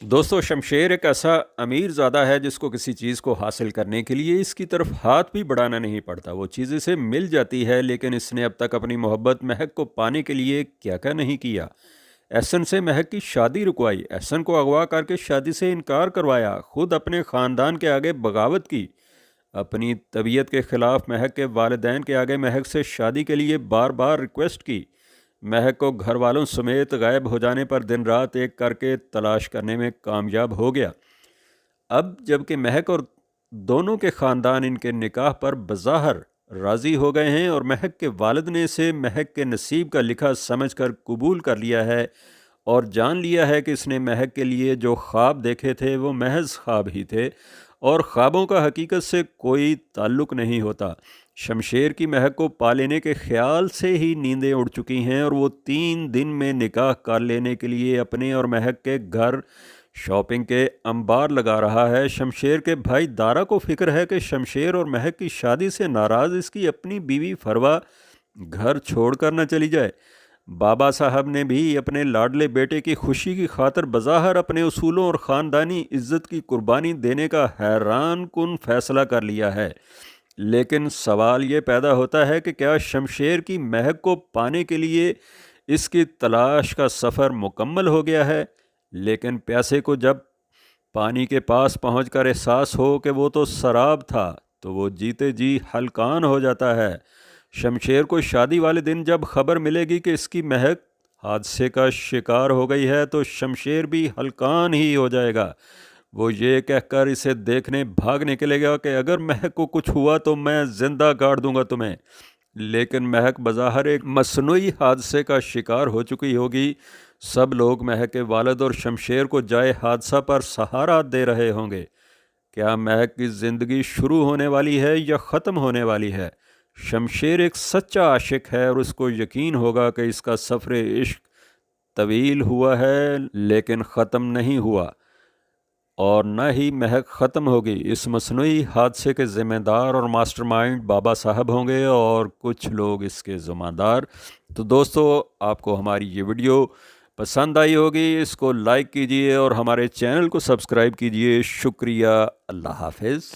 دوستو شمشیر ایک ایسا امیر زادہ ہے جس کو کسی چیز کو حاصل کرنے کے لیے اس کی طرف ہاتھ بھی بڑھانا نہیں پڑتا۔ وہ چیز اسے مل جاتی ہے، لیکن اس نے اب تک اپنی محبت مہک کو پانے کے لیے کیا کیا نہیں کیا۔ احسن سے مہک کی شادی رکوائی، احسن کو اغوا کر کے شادی سے انکار کروایا، خود اپنے خاندان کے آگے بغاوت کی، اپنی طبیعت کے خلاف مہک کے والدین کے آگے مہک سے شادی کے لیے بار بار ریکویسٹ کی، مہک کو گھر والوں سمیت غائب ہو جانے پر دن رات ایک کر کے تلاش کرنے میں کامیاب ہو گیا۔ اب جب کہ مہک اور دونوں کے خاندان ان کے نکاح پر بظاہر راضی ہو گئے ہیں اور مہک کے والد نے اسے مہک کے نصیب کا لکھا سمجھ کر قبول کر لیا ہے اور جان لیا ہے کہ اس نے مہک کے لیے جو خواب دیکھے تھے وہ محض خواب ہی تھے اور خوابوں کا حقیقت سے کوئی تعلق نہیں ہوتا۔ شمشیر کی مہک کو پا لینے کے خیال سے ہی نیندیں اڑ چکی ہیں اور وہ 3 دن میں نکاح کر لینے کے لیے اپنے اور مہک کے گھر شاپنگ کے انبار لگا رہا ہے۔ شمشیر کے بھائی دارا کو فکر ہے کہ شمشیر اور مہک کی شادی سے ناراض اس کی اپنی بیوی فروا گھر چھوڑ کر نہ چلی جائے۔ بابا صاحب نے بھی اپنے لاڈلے بیٹے کی خوشی کی خاطر بظاہر اپنے اصولوں اور خاندانی عزت کی قربانی دینے کا حیران کن فیصلہ کر لیا ہے۔ لیکن سوال یہ پیدا ہوتا ہے کہ کیا شمشیر کی مہک کو پانے کے لیے اس کی تلاش کا سفر مکمل ہو گیا ہے؟ لیکن پیاسے کو جب پانی کے پاس پہنچ کر احساس ہو کہ وہ تو سراب تھا تو وہ جیتے جی ہلکان ہو جاتا ہے۔ شمشیر کو شادی والے دن جب خبر ملے گی کہ اس کی مہک حادثے کا شکار ہو گئی ہے تو شمشیر بھی ہلکان ہی ہو جائے گا۔ وہ یہ کہہ کر اسے دیکھنے بھاگ نکلے گا کہ اگر مہک کو کچھ ہوا تو میں زندہ گاڑ دوں گا تمہیں۔ لیکن مہک بظاہر ایک مصنوعی حادثے کا شکار ہو چکی ہوگی۔ سب لوگ مہک کے والد اور شمشیر کو جائے حادثہ پر سہارا دے رہے ہوں گے۔ کیا مہک کی زندگی شروع ہونے والی ہے یا ختم ہونے والی ہے؟ شمشیر ایک سچا عاشق ہے اور اس کو یقین ہوگا کہ اس کا سفر عشق طویل ہوا ہے لیکن ختم نہیں ہوا، اور نہ ہی مہک ختم ہوگی۔ اس مصنوعی حادثے کے ذمہ دار اور ماسٹر مائنڈ بابا صاحب ہوں گے اور کچھ لوگ اس کے ذمہ دار۔ تو دوستو، آپ کو ہماری یہ ویڈیو پسند آئی ہوگی، اس کو لائک کیجئے اور ہمارے چینل کو سبسکرائب کیجئے۔ شکریہ، اللہ حافظ۔